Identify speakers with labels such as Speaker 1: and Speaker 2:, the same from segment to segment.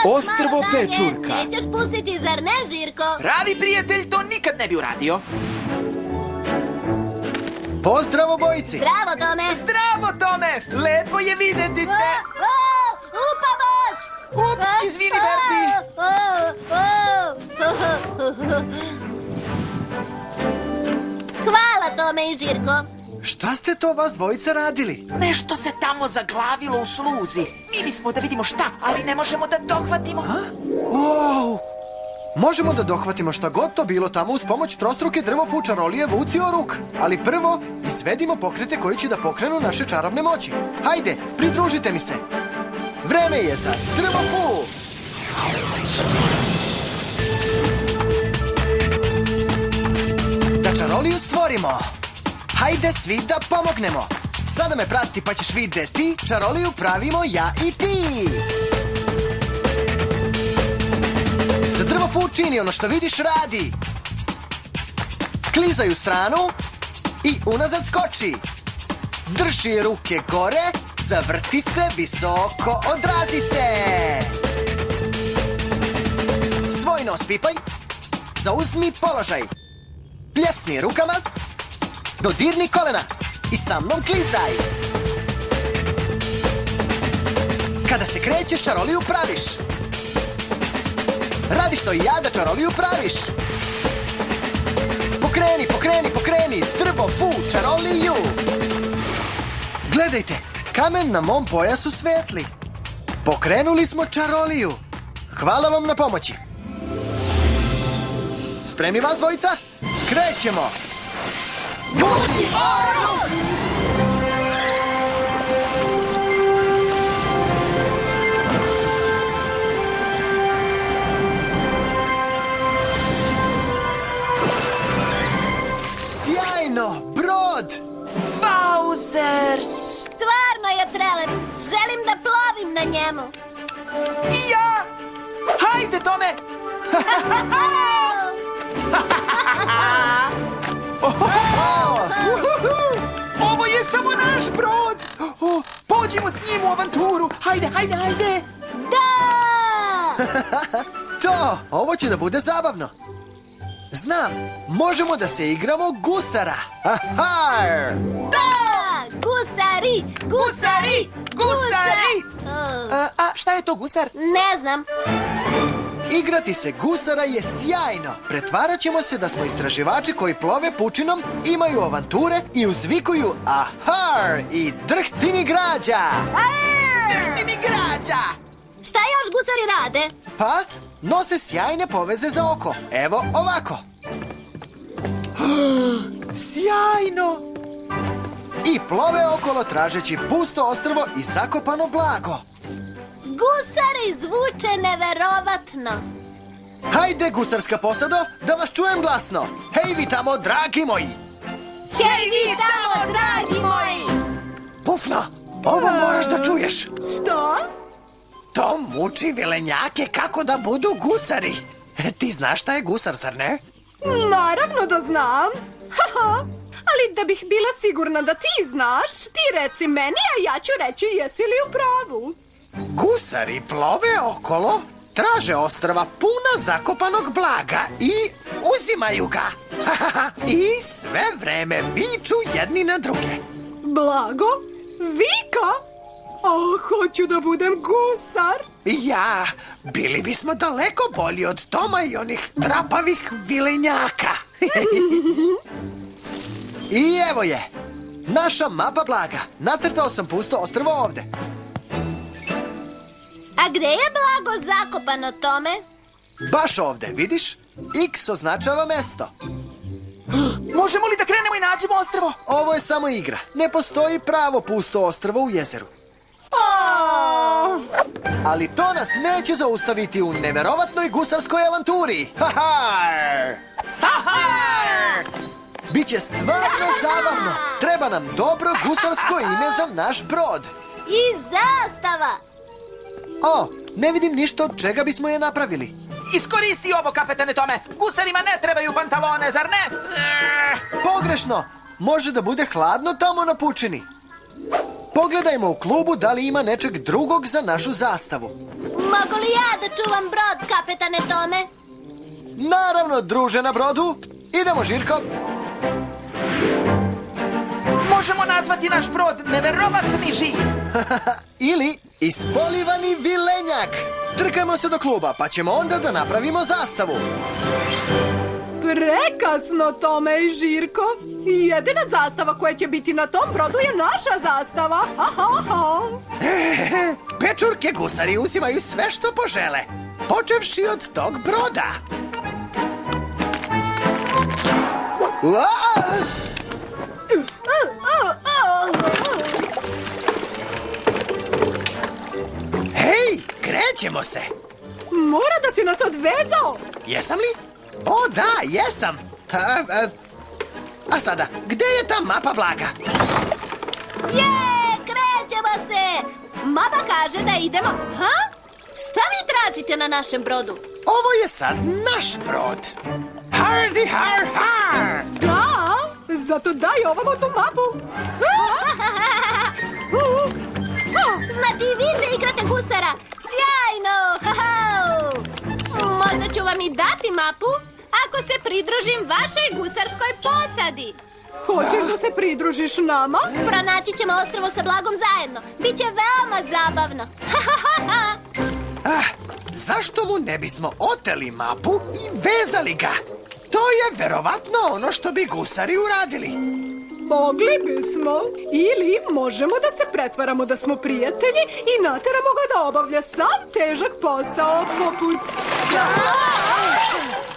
Speaker 1: Ostrvo Pečurka.
Speaker 2: Nećeš pustiti, zar ne, Žirko?
Speaker 3: Pravi prijatelj to nikad ne bi uradio.
Speaker 4: Pozdrav obojici!
Speaker 2: Bravo, Tome!
Speaker 3: Zdravo, Tome! Lepo je videti te!
Speaker 2: U pomoć!
Speaker 3: Ups, izvini, Berti!
Speaker 2: Hvala, Tome i Žirko.
Speaker 4: Šta ste to vas dvojica radili?
Speaker 3: Nešto se tamo zaglavilo u sluzi. Mi bismo da vidimo šta, ali ne možemo da dohvatimo.
Speaker 4: Wow! Možemo da dohvatimo šta god to bilo tamo uz pomoć trostruke drvofučarolije vuci o ruk. Ali prvo, izvedimo pokrete koji će da pokrenu naše čarobne moći. Hajde, pridružite mi se. Vreme je za drvofu! Da čaroliju stvorimo. Hajde svi da pomognemo. Sada me prati pa ćeš videti. Čaroliju pravimo ja i ti. Za drvofu čini ono što vidiš radi. Klizaj u stranu i unazad skoči. Drži ruke gore, zavrti se visoko, odrazi se. Svoj nos pipaj, zauzmi položaj. Pljesni rukama, dodirni kolena i sa mnom klizaj. Kada se krećeš, čaroliju praviš. Radiš to i ja da čaroliju praviš. Pokreni, pokreni, pokreni, drvofu čaroliju. Gledajte, kamen na mom pojasu svetli. Pokrenuli smo čaroliju. Hvala vam na pomoći. Spremni vas dvojica? Krećemo. Vuci oruk! Sjajno, brod!
Speaker 3: Wowzers!
Speaker 2: Stvarno je prelep. Želim da plovim na njemu.
Speaker 3: I ja! Hajde, Tome! Ovo je samo naš brod! Pođimo s njim u avanturu! Hajde, hajde, hajde!
Speaker 2: Da!
Speaker 4: To, ovo će da bude zabavno. Znam, možemo da se igramo gusara. Aha!
Speaker 2: Da! Gusari! Gusari!
Speaker 3: Gusari! A šta je to gusar?
Speaker 2: Ne znam.
Speaker 4: Igrati se gusara je sjajno. Pretvarat ćemo se da smo istraživači koji plove pučinom, imaju avanture i uzvikuju aha i drhti mi građa.
Speaker 3: Drhti mi građa!
Speaker 2: Šta još gusari rade?
Speaker 4: Pa, nose sjajne poveze za oko. Evo ovako.
Speaker 3: Sjajno!
Speaker 4: I plove okolo tražeći pusto ostrvo i zakopano blago.
Speaker 2: Gusari zvuče neverovatno.
Speaker 4: Hajde, gusarska posado, da vas čujem glasno. Hej vi tamo, dragi moji.
Speaker 2: Hej vi tamo, dragi moji!
Speaker 4: Pufno, ovo moraš da čuješ.
Speaker 5: Šta?
Speaker 4: To muči vilenjake kako da budu gusari. Ti znaš šta je gusar, zar ne?
Speaker 5: Naravno da znam. Haha. Ali da bih bila sigurna da ti znaš, ti reci meni, a ja ću reći jesi li u pravu.
Speaker 4: Gusari plove okolo, traže ostrva puna zakopanog blaga i uzimaju ga. I sve vreme viču jedni na druge.
Speaker 5: Blago? Vika? Hoću da budem gusar.
Speaker 4: Ja, bili bismo daleko bolji od Toma i onih trapavih vilenjaka. I evo je, naša mapa blaga. Nacrtao sam pusto ostrvo ovde.
Speaker 2: A gde je blago zakopano, Tome?
Speaker 4: Baš ovde, vidiš? X označava mesto.
Speaker 3: Možemo li da krenemo i nađemo ostrvo?
Speaker 4: Ovo je samo igra. Ne postoji pravo pusto ostrvo u jezeru. Ali to nas neće zaustaviti u neverovatnoj gusarskoj avanturi. Biće stvarno zabavno. Treba nam dobro gusarsko ime za naš brod.
Speaker 2: I zastava!
Speaker 4: O, ne vidim ništa od čega bismo je napravili.
Speaker 3: Iskoristi ovo, kapetane Tome. Gusarima ne trebaju pantalone, zar ne?
Speaker 4: Pogrešno. Može da bude hladno tamo na pučini. Pogledajmo u klubu da li ima nečeg drugog za našu zastavu.
Speaker 2: Mogu li ja da čuvam brod, kapetane Tome?
Speaker 4: Naravno, druže na brodu. Idemo, Žirko.
Speaker 3: Možemo nazvati naš brod neverovatni žir.
Speaker 4: Ili ispolivani vilenjak. Trkajmo se do kluba, pa ćemo onda da napravimo zastavu.
Speaker 5: Prekasno, Tome i Žirko. Jedina zastava koja će biti na tom brodu je naša zastava. Ha, ha, ha.
Speaker 4: Pečurke gusari uzimaju sve što požele, počevši od tog broda. Ua! Hej, krećemo se.
Speaker 5: Mora da si nas odvezao.
Speaker 4: Jesam li? O, da, jesam. A sada, gde je ta mapa blaga?
Speaker 2: Je, krećemo se! Mama kaže da idemo... Ha? Šta vi tražite na našem brodu?
Speaker 4: Ovo je sad naš brod. Hardy har har!
Speaker 5: Da, zato daj ovamo tu mapu.
Speaker 2: Znači i vi se igrate gusara. Sjajno! Možda ću vam i dati mapu ako se pridružim vašoj gusarskoj posadi.
Speaker 5: Hoćeš da se pridružiš nama?
Speaker 2: Pronaći ćemo ostrvo sa blagom zajedno. Biće veoma zabavno.
Speaker 4: Zašto mu ne bismo oteli mapu i vezali ga? To je verovatno ono što bi gusari uradili.
Speaker 5: Mogli bismo. Ili možemo da se pretvaramo da smo prijatelji i nateramo ga da obavlja sav težak posao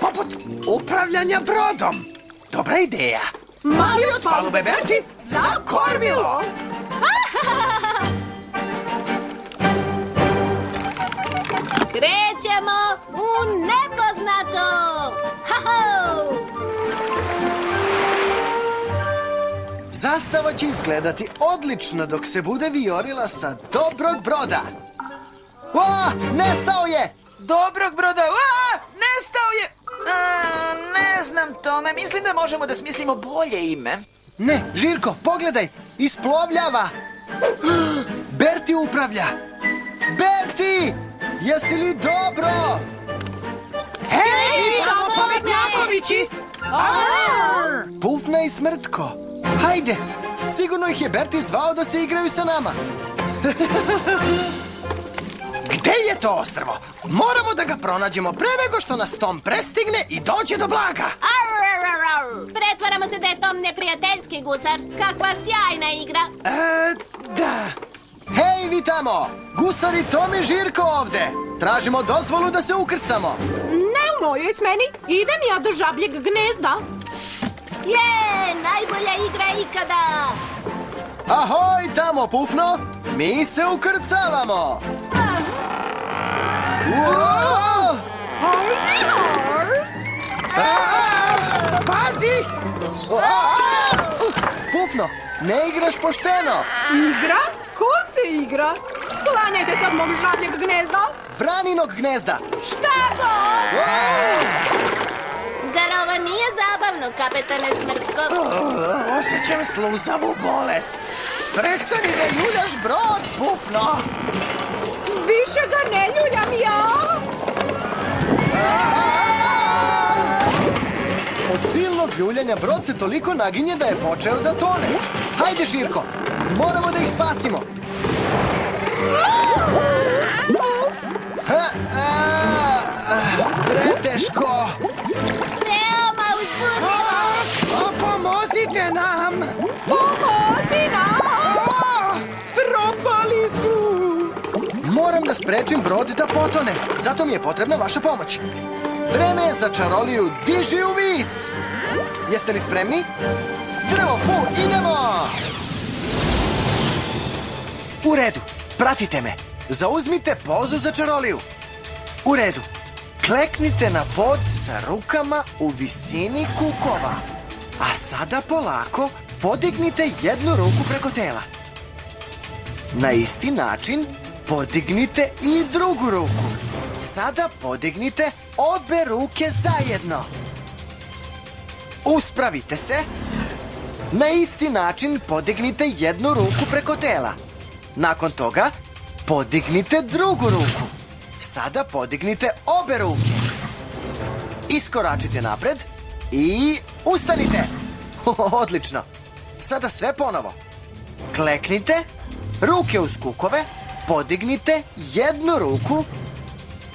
Speaker 4: Poput upravljanja brodom. Dobra ideja.
Speaker 5: Mali
Speaker 4: od palube Berti za kormilo.
Speaker 2: Krećemo u nepoznato.
Speaker 4: Zastava će izgledati odlično dok se bude vijorila sa dobrog broda. O, nestao je!
Speaker 3: Dobrog broda. A, nestao je. Ne znam, Tome. Mislim da možemo da smislimo bolje ime.
Speaker 4: Ne, Žirko, pogledaj, isplovljava. Berti upravlja. Berti, jesi li dobro?
Speaker 5: Hej, tamo pametnjakovići!
Speaker 4: Pufna i Smrtko. Hajde, sigurno ih je Berti zvao da se igraju sa nama. Gde je to ostrvo? Moramo da ga pronađemo pre nego što nas Tom prestigne i dođe do blaga.
Speaker 2: Pretvaramo se da je Tom neprijateljski gusar. Kakva sjajna igra.
Speaker 4: Da. Hej, vi tamo! Gusari Tom i Žirko ovde. Tražimo dozvolu da se ukrcamo.
Speaker 5: Ne u mojoj smeni. Idem ja do žabljeg gnezda.
Speaker 2: Je, najbolja igra ikada.
Speaker 4: Ahoj tamo, Pufno! Mi se ukrcavamo! Uo! Pazi! Pufno, ne igraš pošteno!
Speaker 5: Igra? Ko se igra? Sklanjajte se od mog žabljeg gnezda.
Speaker 4: Vraninog gnezda!
Speaker 2: Šta god? Zar ovo nije zabavno, kapetane Smrtko?
Speaker 4: Osjećam sluzavu bolest. Prestani da ljuljaš brod, Pufno!
Speaker 5: Više ga ne ljuljam ja.
Speaker 4: Od silnog ljuljanja brod se toliko naginje da je počeo da tone. Hajde, Žirko, moramo da ih spasimo. Preteško.
Speaker 2: Veoma uzbudljivo.
Speaker 4: Pomozite nam.
Speaker 5: Pomozi nam!
Speaker 4: Propali su. Moram da sprečim brod da potone. Zato mi je potrebna vaša pomoć. Vreme je za čaroliju Diži u vis. Jeste li spremni? Drvo, fu, idemo! U redu, pratite me. Zauzmite pozu za čaroliju. U redu. Kleknite na pod sa rukama u visini kukova. A sada polako podignite jednu ruku preko tela. Na isti način podignite i drugu ruku. Sada podignite obe ruke zajedno. Uspravite se. Na isti način podignite jednu ruku preko tela. Nakon toga podignite drugu ruku. Sada podignite obe ruke. Iskoračite napred i ustanite. Odlično. Sada sve ponovo. Kleknite, ruke uz kukove, podignite jednu ruku,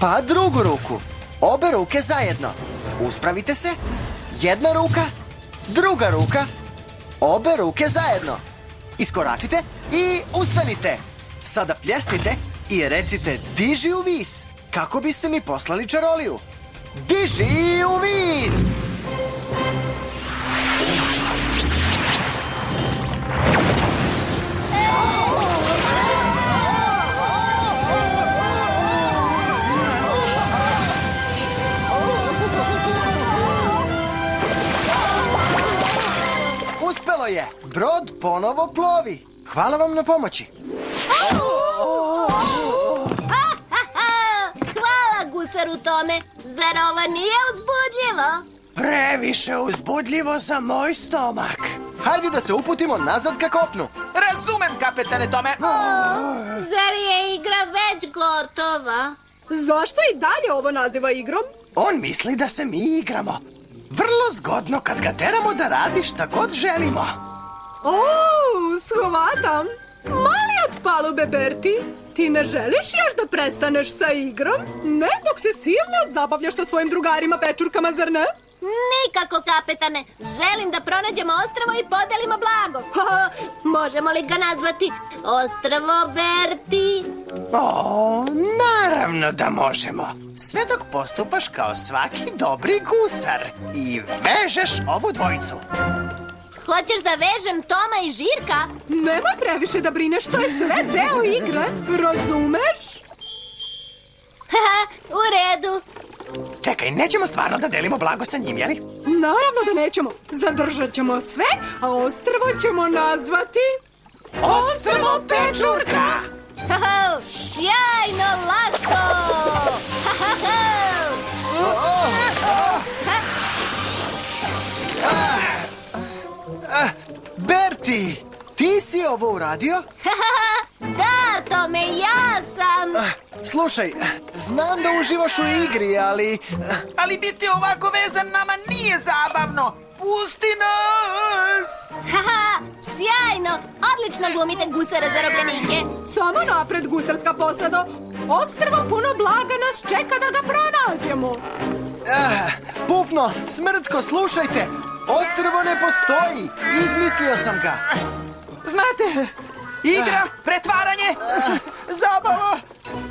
Speaker 4: pa drugu ruku. Obe ruke zajedno. Uspravite se. Jedna ruka, druga ruka, obe ruke zajedno. Iskoračite i ustanite. Sada pljesnite i recite diži u vis, kako biste mi poslali čaroliju. Diži u vis! Uspelo je! Brod ponovo plovi. Hvala vam na pomoći.
Speaker 2: Hvala gusaru Tome. Zar ovo nije uzbudljivo?
Speaker 4: Previše uzbudljivo za moj stomak. Hajde da se uputimo nazad ka kopnu.
Speaker 3: Razumem, kapetane Tome.
Speaker 2: Zar je igra već gotova?
Speaker 5: Zašto i dalje ovo naziva igrom?
Speaker 4: On misli da se mi igramo. Vrlo zgodno kad ga teramo da radi šta god želimo.
Speaker 5: Shvatam. Mali od palube, Berti. Ti ne želiš još da prestaneš sa igrom? Ne, dok se silno zabavljaš sa svojim drugarima pečurkama, zar ne?
Speaker 2: Nikako, kapetane. Želim da pronađemo ostrvo i podelimo blago. Možemo li ga nazvati ostrvo Berti?
Speaker 4: Naravno da možemo. Sve dok postupaš kao svaki dobri gusar i vežeš ovu dvojicu.
Speaker 2: Hoćeš da vežem Toma i Žirka?
Speaker 5: Nemoj previše da brineš, to je sve deo igre. Razumeš?
Speaker 2: U redu.
Speaker 4: Čekaj, nećemo stvarno da delimo blago sa njim, jeli?
Speaker 5: Naravno da nećemo. Zadržat ćemo sve, a ostrvo ćemo nazvati...
Speaker 4: Ostrvo Pečurka!
Speaker 2: Sjajno laso!
Speaker 4: Berti, ti si ovo uradio?
Speaker 2: Da, Tome, ja sam.
Speaker 4: Slušaj, znam da uživaš u igri, ali...
Speaker 3: Ali biti ovako vezan nama nije zabavno. Pusti nas!
Speaker 2: Sjajno! Odlično glumite gusara zarobljenike.
Speaker 5: Samo napred, gusarska posado. Ostrvo puno blaga nas čeka da ga pronađemo.
Speaker 4: Pufno, Smrtko, slušajte! Ostrvo ne postoji! Izmislio sam ga!
Speaker 3: Znate, igra, pretvaranje, zabava.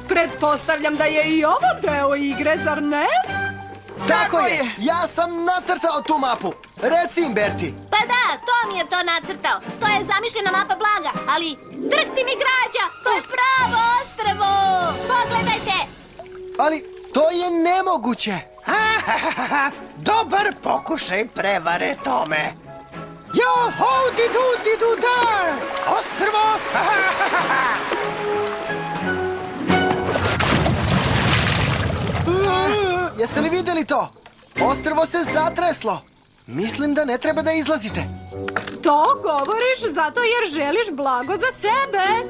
Speaker 5: Pretpostavljam da je i ovo deo igre, zar ne?
Speaker 4: Tako je! Ja sam nacrtao tu mapu! Reci im, Berti!
Speaker 2: Pa da, Tom je to nacrtao. To je zamišljena mapa blaga, ali drhti mi građa, to je pravo ostrvo! Pogledajte!
Speaker 4: Ali to je nemoguće! Dobar pokušaj prevare, Tome! Joho, didu, da! Ostrvo! Jeste li vidjeli to? Ostrvo se zatreslo. Mislim da ne treba da izlazite.
Speaker 5: To govoriš zato jer želiš blago za sebe.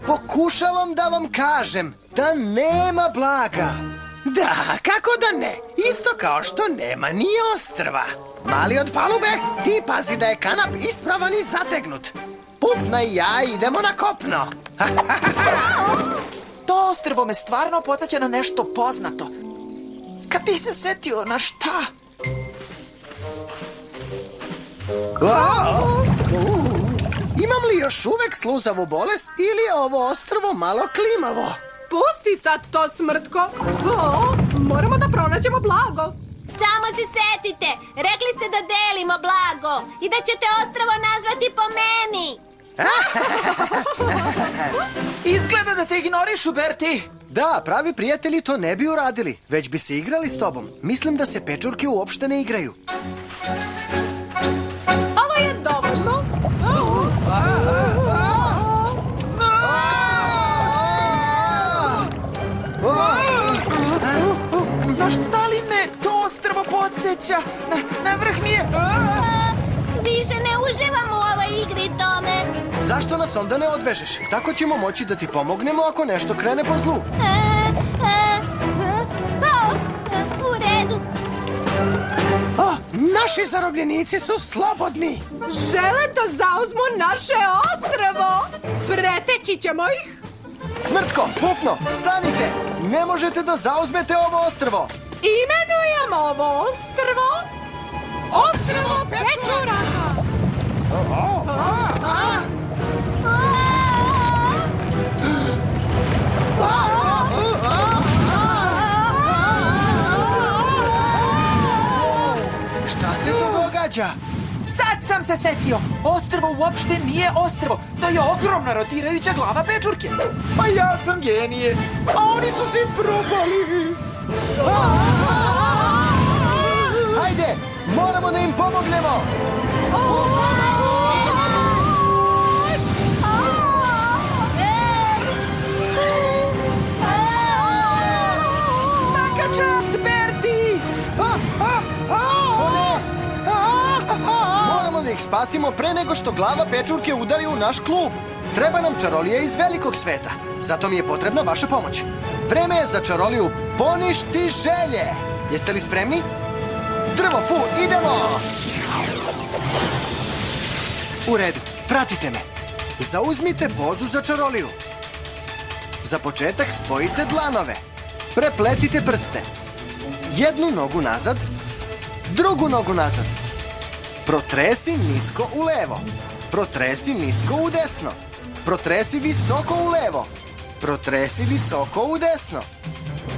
Speaker 4: Pokušavam da vam kažem da nema blaga. Da, kako da ne? Isto kao što nema ni ostrva. Mali od palube, ti pazi da je kanap ispravan i zategnut. Pufna i ja idemo na kopno.
Speaker 3: To ostrvo me stvarno podsjeća na nešto poznato. Kad ti se setio na šta?
Speaker 4: Imam li još uvek sluzavu bolest ili je ovo ostrvo malo klimavo?
Speaker 5: Pusti sad to, Smrtko. Moramo da pronađemo blago.
Speaker 2: Samo se setite, rekli ste da delimo blago i da ćete ostrvo nazvati po meni.
Speaker 3: Izgleda da te ignorišu, Berti.
Speaker 4: Da, pravi prijatelji to ne bi uradili, već bi se igrali s tobom. Mislim da se pečurke uopšte ne igraju.
Speaker 5: Ovo je dovoljno.
Speaker 3: Na šta li me to ostrvo podsjeća? Na vrh mi je...
Speaker 2: Više ne uživam u ovoj igri, Tome.
Speaker 4: Zašto nas onda ne odvežeš? Tako ćemo moći da ti pomognemo ako nešto krene po zlu. Naši zarobljenici su slobodni.
Speaker 5: Žele da zauzmu naše ostrvo. Preteći ćemo ih.
Speaker 4: Smrtko, Pufno, stanite! Ne možete da zauzmete ovo ostrvo.
Speaker 5: Imenujem ovo ostrvo Ostrvo Pečuraka.
Speaker 4: Šta se to događa?
Speaker 3: Sad sam se setio. Ostrvo uopšte nije ostrvo. To je ogromna rotirajuća glava pečurke. Pa ja sam genije. A oni su se propali.
Speaker 4: Hajde, moramo da im pomognemo.
Speaker 3: Svaka čast, Berti!
Speaker 4: O ne! Moramo da ih spasimo pre nego što glava pečurke udari u naš klub. Treba nam čarolija iz velikog sveta. Zato mi je potrebna vaša pomoć. Vreme je za čaroliju Poništi želje. Jeste li spremni? Drvo, fu, idemo! U redu, pratite me. Zauzmite pozu za čaroliju. Za početak spojite dlanove. Prepletite prste. Jednu nogu nazad, drugu nogu nazad. Protresi nisko u levo. Protresi nisko u desno. Protresi visoko u levo. Protresi visoko u desno.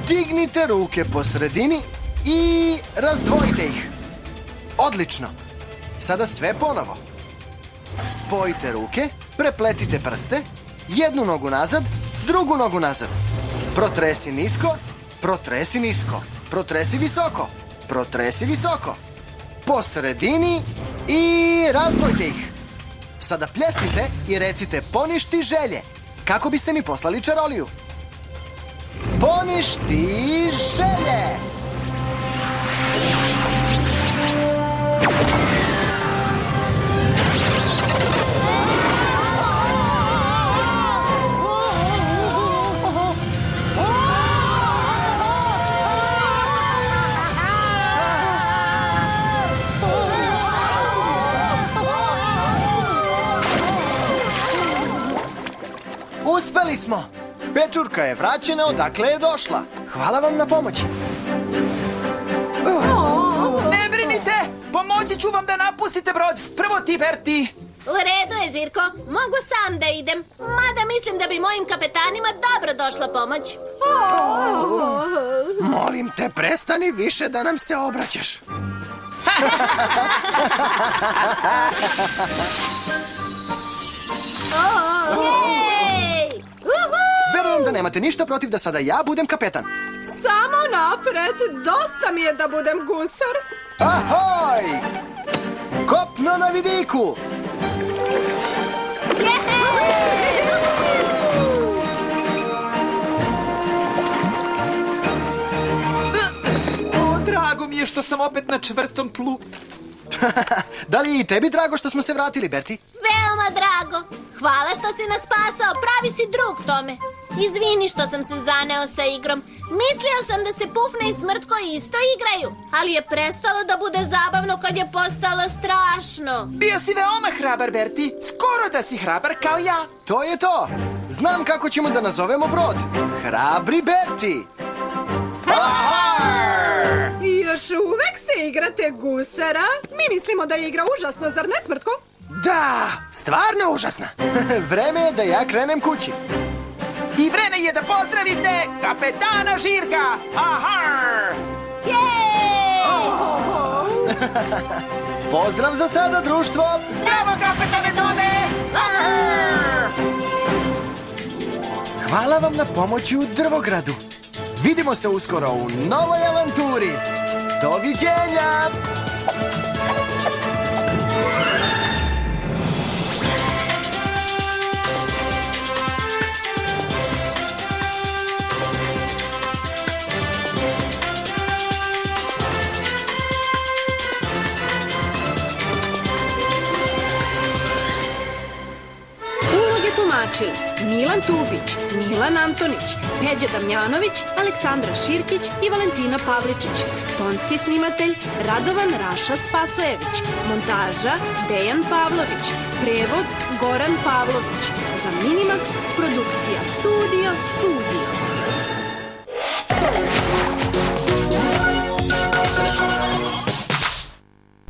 Speaker 4: Dignite ruke po sredini i razdvojite ih. Odlično. Sada sve ponovo. Spojite ruke, prepletite prste, jednu nogu nazad, drugu nogu nazad. Protresi nisko, protresi nisko. Protresi visoko, protresi visoko. Po sredini i razdvojite ih. Sada pljesknite i recite poništi želje. Kako biste mi poslali čaroliju? Poništi želje! Uspeli smo! Pečurka je vraćena odakle je došla. Hvala vam na pomoći.
Speaker 3: Ne brinite! Pomoći ću vam da napustite brod. Prvo ti, Berti.
Speaker 2: U redu je, Žirko. Mogu sam da idem. Mada mislim da bi mojim kapetanima dobro došla pomoć.
Speaker 4: Molim te, prestani više da nam se obraćaš.
Speaker 2: Jej! Uhu!
Speaker 4: Verujem da nemate ništa protiv da sada ja budem kapetan.
Speaker 5: Samo napred. Dosta mi je da budem gusar.
Speaker 4: Ahoj! Kopno na vidiku!
Speaker 3: O, drago mi je što sam opet na čvrstom tlu.
Speaker 4: Da li je i tebi drago što smo se vratili, Berti?
Speaker 2: Veoma drago. Hvala što si nas spasao. Pravi si drug tome. Izvini što sam se zaneo sa igrom. Mislio sam da se Pufne i Smrtko isto igraju, ali je prestalo da bude zabavno kad je postalo strašno.
Speaker 3: Bio si veoma hrabar, Berti. Skoro da si hrabar kao ja.
Speaker 4: To je to! Znam kako ćemo da nazovemo brod. Hrabri Berti!
Speaker 5: I još uvek se igrate gusara? Mi mislimo da je igra užasna, zar ne, Smrtko?
Speaker 4: Da, stvarno užasna. Vreme je da ja krenem kući.
Speaker 3: I vreme je da pozdravite kapetana Žirka. Aha!
Speaker 2: Jej!
Speaker 4: Pozdrav za sada, društvo!
Speaker 3: Zdravo, kapetane Tome!
Speaker 4: Hvala vam na pomoći u Drvogradu. Vidimo se uskoro u novoj avanturi. Doviđenja!
Speaker 5: Uloge tumača. tumačili Milan Tubić, Milan Antonić, Peđa Damjanović, Aleksandra Širkić i Valentina Pavličić. Tonski snimatelj Radovan Raša Spasojević. Montaža Dejan Pavlović. Prevod Goran Pavlović. Za Minimax produkcija Studio.